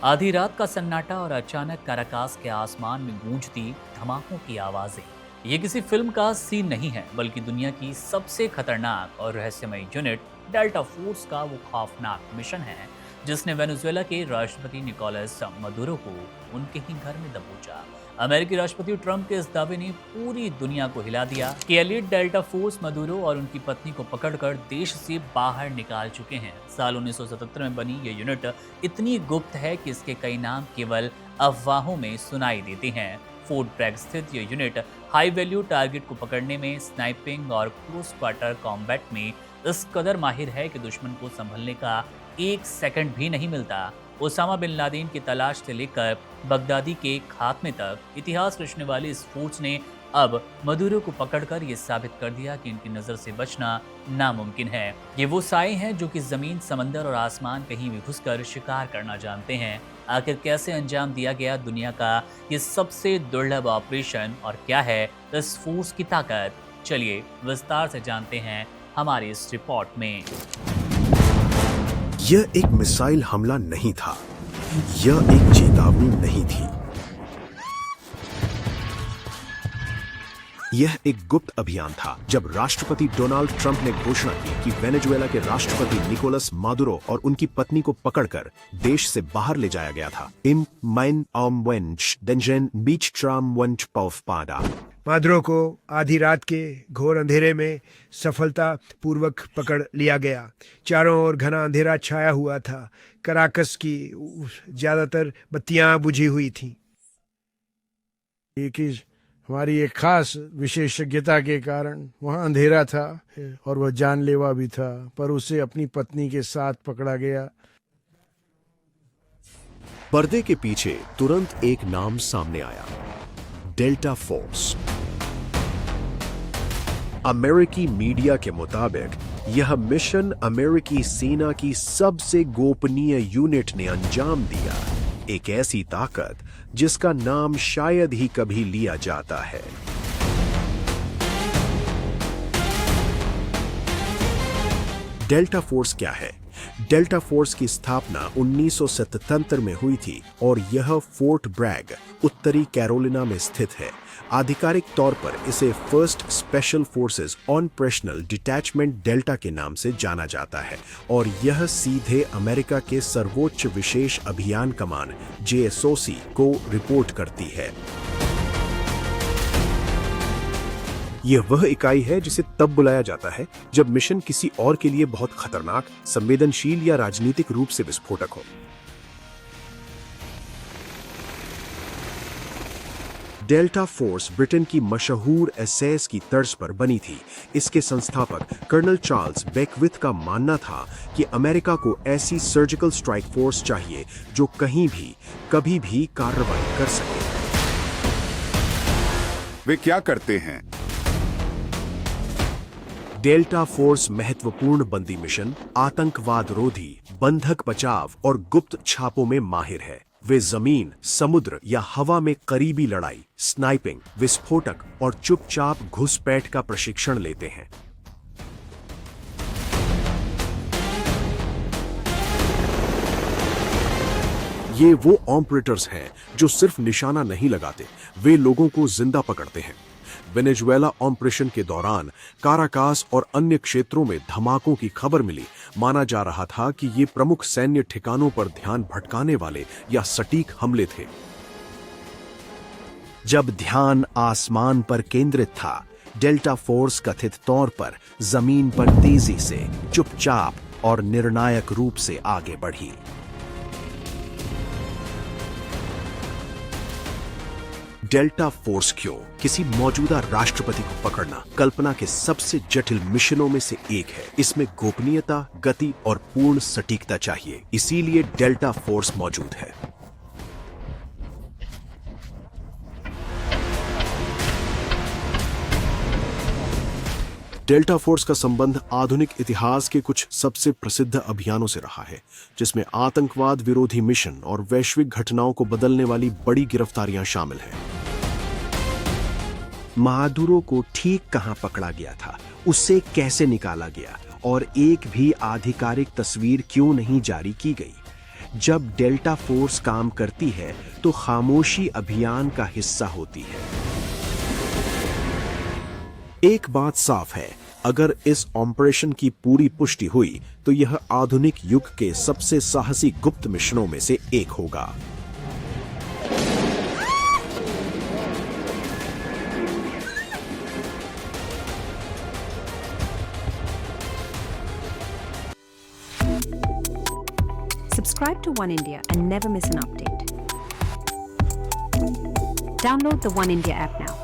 आधी रात का सन्नाटा और अचानक काराकास के आसमान में गूंजती धमाकों की आवाजें। ये किसी फिल्म का सीन नहीं है, बल्कि दुनिया की सबसे खतरनाक और रहस्यमय यूनिट डेल्टा फोर्स का वो खौफनाक मिशन है जिसने वेनेजुएला के राष्ट्रपति निकोलस मदुरो को उनके ही घर में दबोचा। अमेरिकी राष्ट्रपति ट्रंप के इस दावे ने पूरी दुनिया को हिला दिया कि एलिट डेल्टा फोर्स मदुरो और उनकी पत्नी को पकड़कर देश से बाहर निकाल चुके हैं। साल 1977 में बनी ये यूनिट इतनी गुप्त है कि इसके कई नाम केवल अफवाहों में सुनाई देते हैं। फोर्ट ब्रैग स्थित ये यूनिट हाई वैल्यू टारगेट को पकड़ने में, स्नाइपिंग और क्लोज क्वार्टर कॉम्बैट में इस कदर माहिर है कि दुश्मन को संभलने का एक सेकंड भी नहीं मिलता। ओसामा बिन लादेन की तलाश से लेकर बगदादी के खात्मे तक इतिहास रचने वाली इस फोर्स ने अब मदुरो को पकड़कर ये साबित कर दिया कि इनकी नजर से बचना नामुमकिन है। ये वो साए हैं जो कि जमीन, समंदर और आसमान कहीं भी घुसकर शिकार करना जानते हैं। आखिर कैसे अंजाम दिया गया दुनिया का ये सबसे दुर्लभ ऑपरेशन और क्या है इस फोर्स की ताकत, चलिए विस्तार से जानते हैं हमारी इस रिपोर्ट में। यह एक मिसाइल हमला नहीं था, यह एक चेतावनी नहीं थी। यह एक गुप्त अभियान था। जब राष्ट्रपति डोनाल्ड ट्रंप ने घोषणा की कि वेनेजुएला के राष्ट्रपति निकोलस मादुरो और उनकी पत्नी को पकड़कर देश से बाहर ले जाया गया था। इम माइन वेंच डेंजन बीच ट्राम वंच पादा। मादुरो को आधी रात के घोर अंधेरे में सफलता पूर्वक पकड़ लिया गया। चारों ओर घना अंधेरा छाया हुआ था। कराकस की ज्यादातर बत्तियां बुझी हुई थीं। हमारी एक खास विशेषज्ञता के कारण वहाँ अंधेरा था और वह जानलेवा भी था, पर उसे अपनी पत्नी के साथ पकड़ा गया। पर्दे के पीछे तुरंत एक नाम सामने आया, डेल्टा फोर्स। अमेरिकी मीडिया के मुताबिक यह मिशन अमेरिकी सेना की सबसे गोपनीय यूनिट ने अंजाम दिया। एक ऐसी ताकत जिसका नाम शायद ही कभी लिया जाता है। डेल्टा फोर्स क्या है? डेल्टा फोर्स की स्थापना 1977 में हुई थी और यह फोर्ट ब्रैग, उत्तरी कैरोलिना में स्थित है। आधिकारिक तौर पर इसे first special forces operational detachment delta के नाम से जाना जाता है और यह सीधे अमेरिका के सर्वोच्च विशेष अभियान कमान JSOC को रिपोर्ट करती है। यह वह इकाई है जिसे तब बुलाया जाता है जब मिशन किसी और के लिए बहुत खतरनाक, संवेदनशील या राजनीतिक रूप से विस्फोटक हो। डेल्टा फोर्स ब्रिटेन की मशहूर एसएस की तर्ज पर बनी थी। इसके संस्थापक कर्नल चार्ल्स बेकविथ का मानना था कि अमेरिका को ऐसी सर्जिकल स्ट्राइक फोर्स चाहिए जो कहीं भी, कभी भी कार्रवाई कर सके। वे क्या करते हैं? डेल्टा फोर्स महत्वपूर्ण बंदी मिशन, आतंकवाद रोधी, बंधक बचाव और गुप्त छापों में माहिर है। वे जमीन, समुद्र या हवा में करीबी लड़ाई, स्नाइपिंग, विस्फोटक और चुपचाप घुसपैठ का प्रशिक्षण लेते हैं। ये वो ऑपरेटर्स हैं जो सिर्फ निशाना नहीं लगाते, वे लोगों को जिंदा पकड़ते हैं। वेनेजुएला ऑपरेशन के दौरान काराकास और अन्य क्षेत्रों में धमाकों की खबर मिली। माना जा रहा था कि ये प्रमुख सैन्य ठिकानों पर ध्यान भटकाने वाले या सटीक हमले थे। जब ध्यान आसमान पर केंद्रित था, डेल्टा फोर्स कथित तौर पर जमीन पर तेजी से, चुपचाप और निर्णायक रूप से आगे बढ़ी। डेल्टा फोर्स क्यों? किसी मौजूदा राष्ट्रपति को पकड़ना कल्पना के सबसे जटिल मिशनों में से एक है। इसमें गोपनीयता, गति और पूर्ण सटीकता चाहिए, इसीलिए डेल्टा फोर्स मौजूद है। डेल्टा फोर्स का संबंध आधुनिक इतिहास के कुछ सबसे प्रसिद्ध अभियानों से रहा है, जिसमें आतंकवाद विरोधी मिशन और वैश्विक घटनाओं को बदलने वाली बड़ी गिरफ्तारियां शामिल हैं। मादुरो को ठीक कहां पकड़ा गया था, उससे कैसे निकाला गया और एक भी आधिकारिक तस्वीर क्यों नहीं जारी की गई? जब डेल्टा फोर्स काम करती है तो खामोशी अभियान का हिस्सा होती है। एक बात साफ है, अगर इस ऑपरेशन की पूरी पुष्टि हुई तो यह आधुनिक युग के सबसे साहसी गुप्त मिशनों में से एक होगा। Subscribe to One India and never miss an update. Download the One India app now.